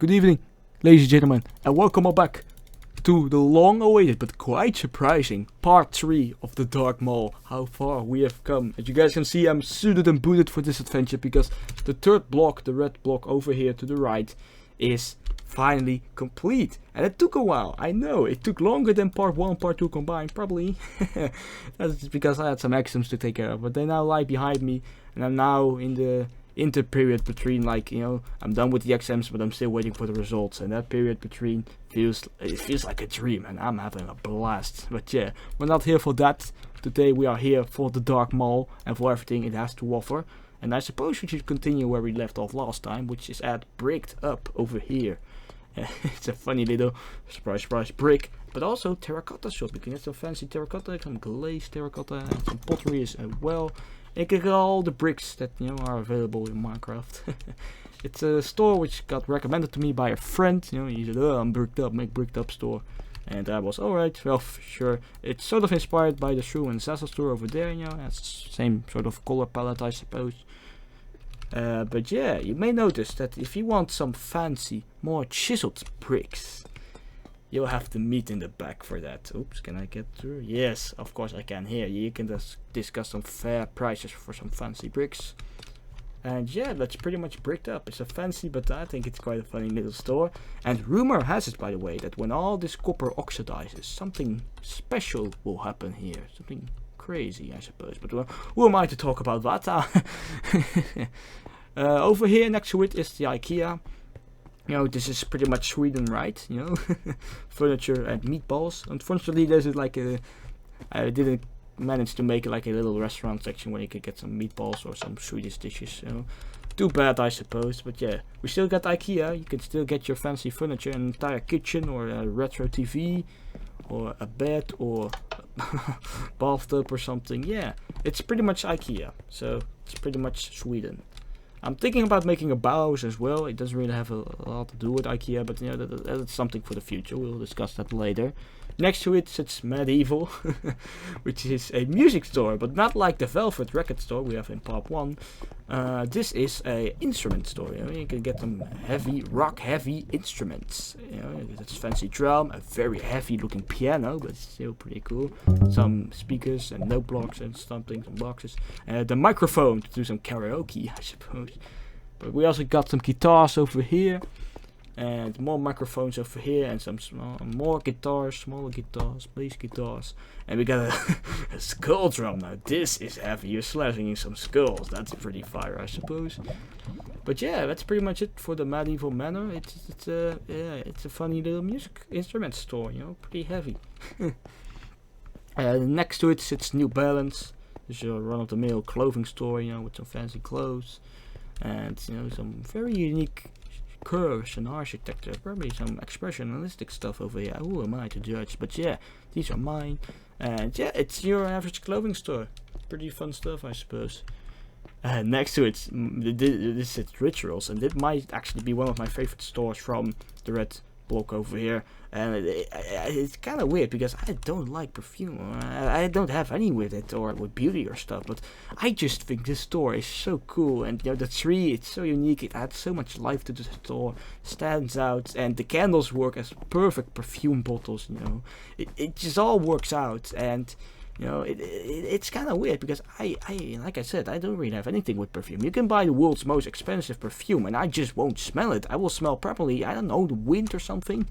Good evening, ladies and gentlemen, and welcome all back to the long-awaited but quite surprising part 3 of the Dark Mall. How far we have come. As you guys can see, I'm suited and booted for this adventure because the third block, the red block over here to the right, is finally complete. And it took a while, I know. It took longer than part 1 part 2 combined, probably. That's because I had some exams to take care of, but they now lie behind me, and I'm now in the period between, like, you know, I'm done with the exams, but I'm still waiting for the results, and that period between feels like a dream, and I'm having a blast. But yeah, we're not here for that. Today we are here for the Dark Mall and for everything it has to offer. And I suppose we should continue where we left off last time, which is at Bricked Up over here. It's a funny little surprise brick, but also terracotta shop. You can get some fancy terracotta, some glazed terracotta, and some pottery as well. You can get all the bricks that, you know, are available in Minecraft. It's a store which got recommended to me by a friend. You know, he said, "Oh, I'm bricked up, make bricked up store." And I was, alright, well, sure. It's sort of inspired by the Shrew and Zazzle store over there, you know, that's the same sort of color palette, I suppose. But yeah, you may notice that if you want some fancy, more chiseled bricks, you'll have to meet in the back for that. Oops, can I get through? Yes, of course I can. Here, you can just discuss some fair prices for some fancy bricks. And yeah, that's pretty much Bricked Up. It's a fancy, but I think it's quite a funny little store. And rumor has it, by the way, that when all this copper oxidizes, something special will happen here. Something crazy, I suppose. But well, who am I to talk about that? Over here next to it is the IKEA. You know, this is pretty much Sweden, right? You know, furniture and meatballs. Unfortunately, there's like I didn't manage to make like a little restaurant section where you could get some meatballs or some Swedish dishes. You know, too bad, I suppose. But yeah, we still got IKEA. You can still get your fancy furniture, an entire kitchen, or a retro TV, or a bed, or a bathtub or something. Yeah, it's pretty much IKEA. So it's pretty much Sweden. I'm thinking about making a Bauhaus as well. It doesn't really have a lot to do with IKEA, but you know, that's something for the future. We'll discuss that later. Next to it sits Medieval, which is a music store, but not like the Velvet record store we have in part 1. This is a instrument store. You know, you can get some rock-heavy instruments. You know, that's fancy drum, a very heavy-looking piano, but it's still pretty cool. Some speakers and note blocks and something, some boxes. The microphone to do some karaoke, I suppose. But we also got some guitars over here. And more microphones over here, and some more guitars, smaller guitars, bass guitars. And we got a skull drum now. This is heavy. You're slashing some skulls. That's pretty fire, I suppose. But yeah, that's pretty much it for the Medieval Manor. It's a funny little music instrument store. You know, pretty heavy. Next to it sits New Balance. It's your run-of-the-mill clothing store. You know, with some fancy clothes, and you know, some very unique curves and architecture, probably some expressionistic stuff over here. Who am I to judge? But yeah, these are mine. And yeah, it's your average clothing store. Pretty fun stuff, I suppose. Next to it, this is Rituals, and it might actually be one of my favorite stores from the red block over here. And it's kind of weird because I don't like perfume. I don't have any with it or with beauty or stuff. But I just think this store is so cool. And you know, the tree, it's so unique. It adds so much life to the store. Stands out. And the candles work as perfect perfume bottles. You know, it just all works out. And you know, it's kind of weird because I like I said, I don't really have anything with perfume. You can buy the world's most expensive perfume, and I just won't smell it. I will smell properly, I don't know, the wind or something.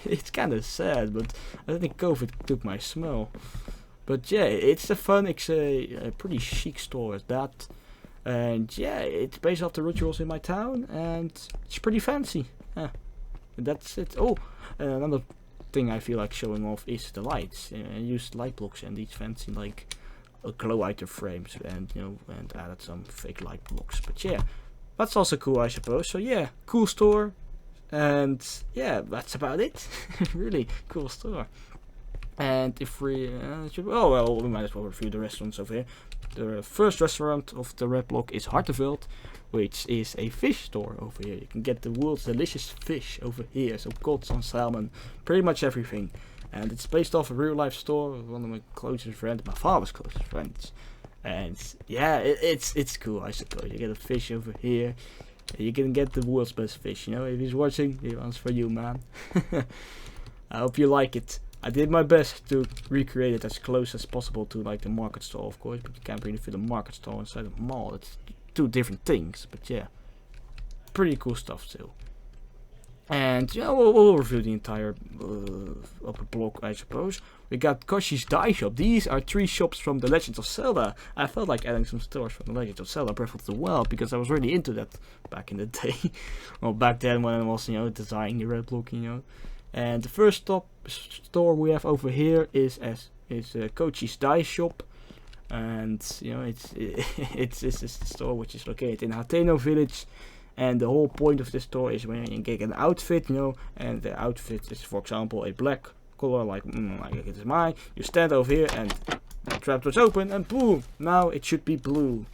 It's kind of sad, but I think COVID took my smell. But yeah, it's a pretty chic store at that. And yeah, it's based off the Rituals in my town, and it's pretty fancy. Yeah, that's it. Oh, another thing I feel like showing off is the lights. I used light blocks and these fancy like glow item frames, and you know, and added some fake light blocks. But yeah, that's also cool, I suppose. So yeah, cool store. And yeah, that's about it. Really cool store. And if we we might as well review the restaurants over here. The first restaurant of the red block is Harteveld, which is a fish store over here. You can get the world's delicious fish over here. So cod, some salmon, pretty much everything. And it's based off a real life store with one of my closest friends, my father's closest friends. And yeah, it's cool, I suppose. You get a fish over here. You can get the world's best fish, you know. If he's watching, this one's for you, man. I hope you like it. I did my best to recreate it as close as possible to like the market stall, of course, but you can't really fit a market stall inside a mall. It's two different things, but yeah, pretty cool stuff still. And yeah, we'll review the entire upper block, I suppose. We got Koshi's Dye Shop. These are 3 shops from The Legend of Zelda. I felt like adding some stores from The Legend of Zelda Breath of the Wild because I was really into that back in the day. Well, back then when I was, you know, designing the red block, you know. And the first store we have over here is Kochi's Dye Shop. And you know, it's the store which is located in Hateno Village. And the whole point of this store is when you get an outfit, you know, and the outfit is, for example, a black color, like it is mine. You stand over here and the trapdoor's open, and boom! Now it should be blue.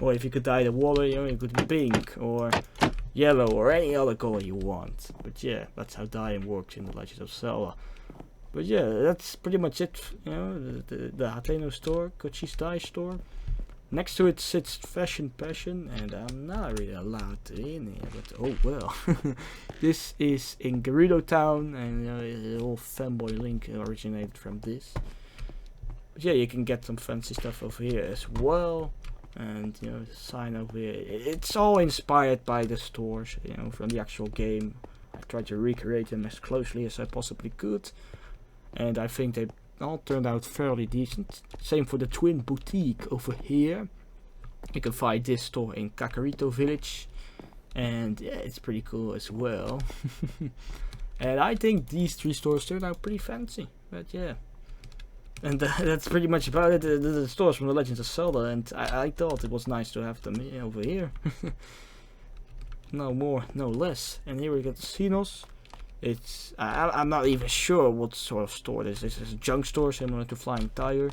Or if you could dye the water, you know, it could be pink or yellow or any other color you want. But yeah, that's how dyeing works in The Legend of Zelda. But yeah, that's pretty much it. You know, the Hateno store, Kochi's Dye store. Next to it sits Fashion Passion, and I'm not really allowed to in here, but oh well. This is in Gerudo Town, and the whole fanboy link originated from this. But yeah, you can get some fancy stuff over here as well, and you know, the sign over here. It's all inspired by the stores, you know, from the actual game. I tried to recreate them as closely as I possibly could, and I think they all turned out fairly decent. Same for the Twin Boutique over here. You can find this store in Kakarito Village, and yeah, it's pretty cool as well. And I think these 3 stores turned out pretty fancy, but yeah. And that's pretty much about it. The stores from The Legends of Zelda, and I thought it was nice to have them over here. No more, no less. And here we got the Xenos. It's I'm not even sure what sort of store this is. It's a junk store similar to Flying Tire,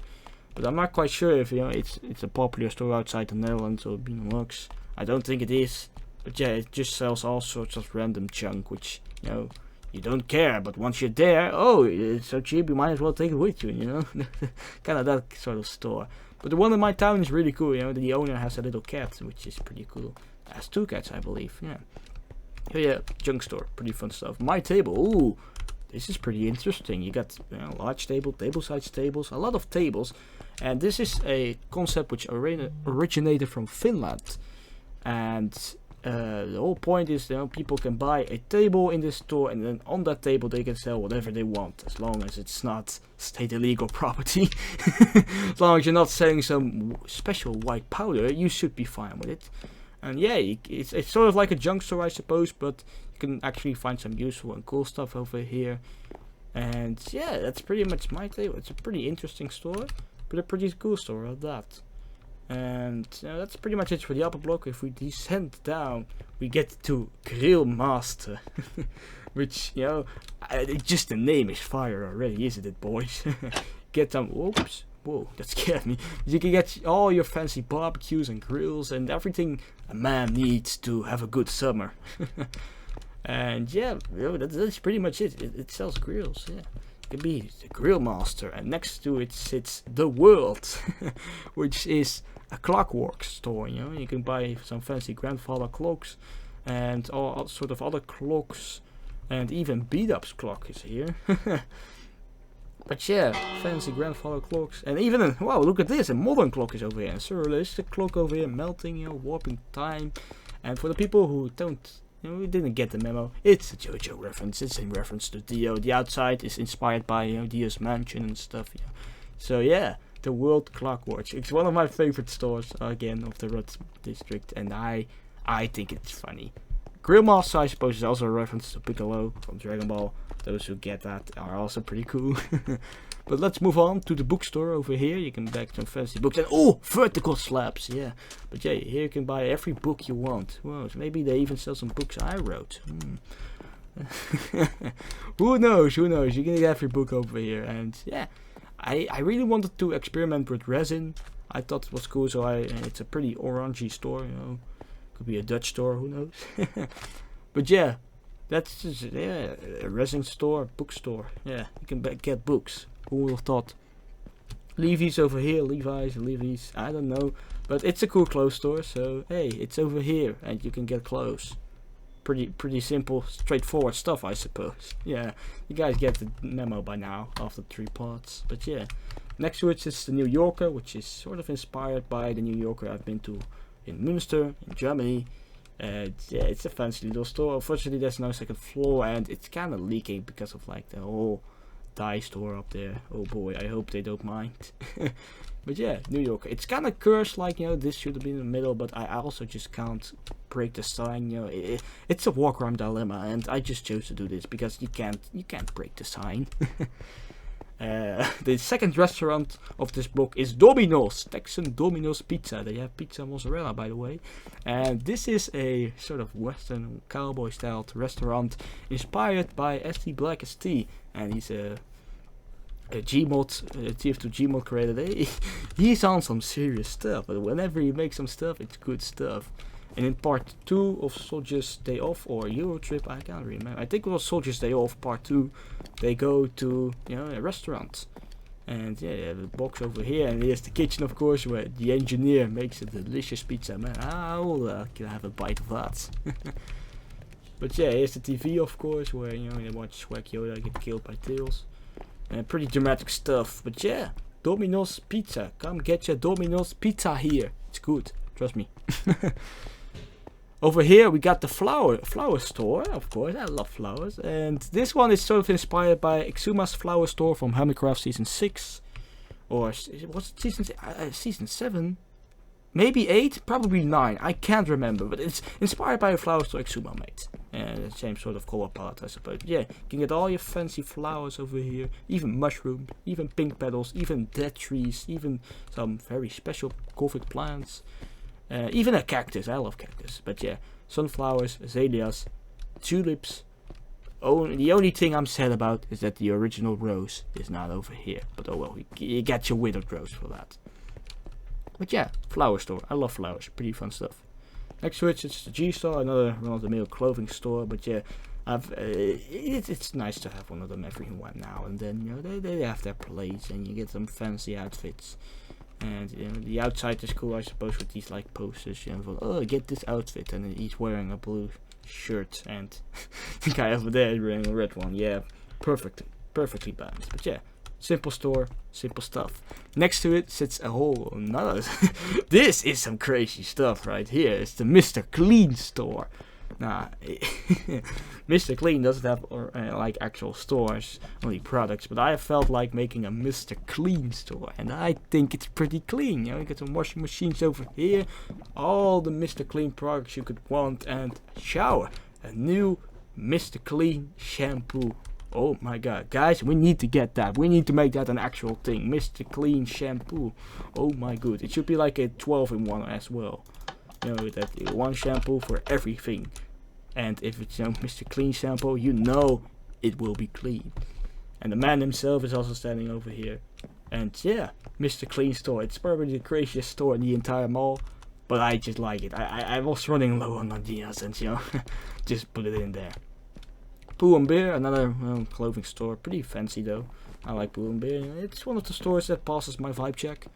but I'm not quite sure if, you know, it's a popular store outside the Netherlands or Benelux. I don't think it is, but yeah, it just sells all sorts of random junk, which, you know, you don't care. But once you're there, oh, it's so cheap, you might as well take it with you, you know. Kind of that sort of store. But the one in my town is really cool. You know, the owner has a little cat, which is pretty cool. Has 2 cats, I believe. Yeah. Oh yeah, junk store, pretty fun stuff. My table, ooh, this is pretty interesting. You got, you know, large table, table-sized tables, a lot of tables, and this is a concept which originated from Finland. And the whole point is, you know, people can buy a table in this store, and then on that table they can sell whatever they want, as long as it's not state illegal property. As long as you're not selling some special white powder, you should be fine with it. And yeah, it's sort of like a junk store, I suppose, but you can actually find some useful and cool stuff over here. And yeah, that's pretty much my table. It's a pretty interesting store, but a pretty cool store at that. And that's pretty much it for the upper block. If we descend down, we get to Grill Master, which, you know, just the name is fire already, isn't it, boys? Get some, whoops. Whoa, that scared me. You can get all your fancy barbecues and grills and everything a man needs to have a good summer. And yeah, you know, that's pretty much it. It sells grills, yeah. It can be the Grill Master, and next to it sits The World, which is a clockwork store, you know. You can buy some fancy grandfather clocks and all sort of other clocks, and even Beat-Up's clock is here. But yeah, fancy grandfather clocks, and even wow, look at this, a modern clock is over here, a surrealistic clock over here, melting, you know, warping time. And for the people who didn't get the memo, it's a JoJo reference. It's in reference to Dio. The outside is inspired by, you know, Dio's mansion and stuff. You know. So yeah, The World Clockwork. It's one of my favorite stores again of the Rud district, and I think it's funny. Grill Master, I suppose, is also a reference to Piccolo from Dragon Ball. Those who get that are also pretty cool. But let's move on to the bookstore over here. You can buy some fancy books. And oh, vertical slabs, yeah. But yeah, here you can buy every book you want. Well, maybe they even sell some books I wrote. Who knows? You can get every book over here. And yeah, I really wanted to experiment with resin. I thought it was cool, so it's a pretty orangey store, you know. Could be a Dutch store, who knows. But yeah, that's just, yeah, a resin store, bookstore. Yeah, you can get books. Who would have thought? Levi's over here, Levi's, I don't know. But it's a cool clothes store, so hey, it's over here and you can get clothes. Pretty simple, straightforward stuff, I suppose. Yeah, you guys get the memo by now after 3 parts. But yeah, next to it is the New Yorker, which is sort of inspired by the New Yorker I've been to in Münster, in Germany. Yeah, it's a fancy little store. Unfortunately, there's no second floor, and it's kind of leaking because of like the whole dye store up there. Oh boy, I hope they don't mind. But yeah, New Yorker. It's kind of cursed, like, you know, this should have been in the middle, but I also just can't break the sign. You know, it's a walk-around dilemma, and I just chose to do this because you can't break the sign. The second restaurant of this book is Domino's, Texan Domino's Pizza. They have pizza mozzarella, by the way. And this is a sort of Western cowboy-styled restaurant inspired by ST Black ST. And he's a Gmod, TF2 Gmod creator. He's on some serious stuff, but whenever he makes some stuff, it's good stuff. And in part 2 of Soldier's Day Off or Eurotrip, I can't remember. I think it was Soldier's Day Off part 2. They go to, you know, a restaurant, and yeah, they have a box over here, and here's the kitchen, of course, where the engineer makes a delicious pizza. Man, I'll have a bite of that. But yeah, here's the TV, of course, where, you know, they watch Swag Yoda get killed by Tails. And pretty dramatic stuff. But yeah, Domino's Pizza. Come get your Domino's Pizza here. It's good, trust me. Over here we got the flower store, of course. I love flowers. And this one is sort of inspired by Exuma's flower store from Hermitcraft season 6. Or was it season 7? Maybe 8? Probably 9. I can't remember. But it's inspired by a flower store Exuma made. The same sort of color palette, I suppose. But yeah, you can get all your fancy flowers over here. Even mushrooms, even pink petals, even dead trees, even some very special Gothic plants. Even a cactus. I love cactus. But yeah, sunflowers, azaleas, tulips. The only thing I'm sad about is that the original rose is not over here. But oh well, you get your withered rose for that. But yeah, flower store. I love flowers. Pretty fun stuff. Next to it, it's the G-Store, another run-of-the-mill clothing store. But yeah, it's nice to have one of them every now and then. You know, they have their place, and you get some fancy outfits. And you know, the outside is cool, I suppose, with these like posters. You know, for, oh, get this outfit, and he's wearing a blue shirt, and the guy over there is wearing a red one. Yeah, perfectly balanced. But yeah, simple store, simple stuff. Next to it sits a whole another. This is some crazy stuff right here. It's the Mr. Clean store. Nah, Mr. Clean doesn't have like actual stores, only products, but I felt like making a Mr. Clean store, and I think it's pretty clean. You know, you got some washing machines over here, all the Mr. Clean products you could want, and shower, a new Mr. Clean shampoo. Oh my god, guys, we need to get that. We need to make that an actual thing. Mr. Clean shampoo. Oh my god, it should be like a 12-in-1 as well. You know, that one shampoo for everything. And if it's, you know, Mr. Clean shampoo, you know it will be clean. And the man himself is also standing over here. And yeah, Mr. Clean store. It's probably the craziest store in the entire mall. But I just like it. I was running low on ideas, and you know, just put it in there. Pull & Bear, another clothing store. Pretty fancy though. I like Pull & Bear. It's one of the stores that passes my vibe check.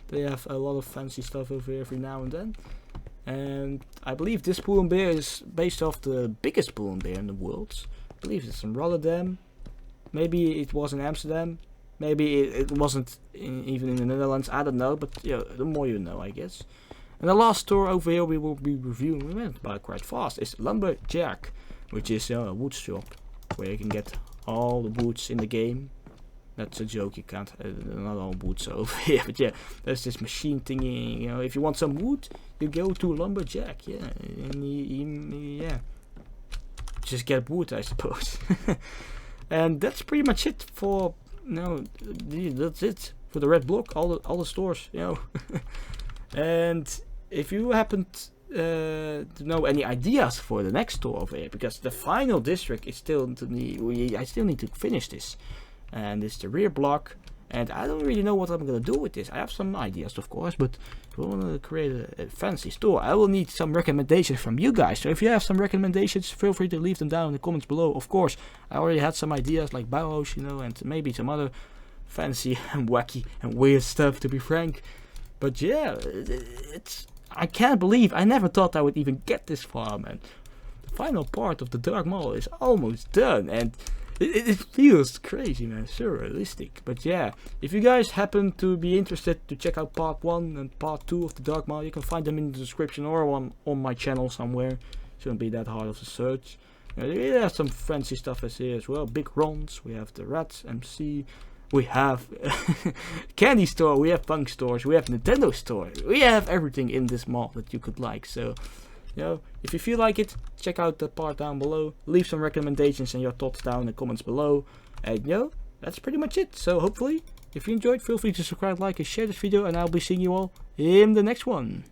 They have a lot of fancy stuff over here every now and then. And I believe this Pull & Bear is based off the biggest Pull & Bear in the world. I believe it's in Rotterdam. Maybe it was in Amsterdam. Maybe it wasn't even in the Netherlands. I don't know. But you know, the more you know, I guess. And the last store over here we will be reviewing, we went by quite fast, is Lumberjack, which is a wood shop where you can get all the woods in the game. That's a joke, you can't, not all woods over here, but yeah, there's this machine thingy, you know, if you want some wood, you go to Lumberjack, yeah, and yeah, just get wood, I suppose. And that's pretty much it for, you know, that's it for the red block, all the stores, you know. And if you happen to know any ideas for the next store over here, because the final district is still I still need to finish this. And it's the rear block, and I don't really know what I'm gonna do with this. I have some ideas, of course, but if I want to create a fancy store, I will need some recommendations from you guys. So if you have some recommendations, feel free to leave them down in the comments below. Of course, I already had some ideas like Bauhaus, you know, and maybe some other fancy and wacky and weird stuff, to be frank. But yeah, I can't believe, I never thought I would even get this far, man. The final part of the Dark Maul is almost done, and it feels crazy, man, surrealistic. But yeah, if you guys happen to be interested to check out part 1 and part 2 of the Dark Maul, you can find them in the description or on my channel somewhere. Shouldn't be that hard of a search. We have some fancy stuff here as well. Big Rons, we have the Rats MC, we have Candy Store, we have Punk Stores, we have Nintendo Store. We have everything in this mall that you could like. So, you know, if you feel like it, check out the part down below. Leave some recommendations and your thoughts down in the comments below. And you know, that's pretty much it. So hopefully, if you enjoyed, feel free to subscribe, like, and share this video. And I'll be seeing you all in the next one.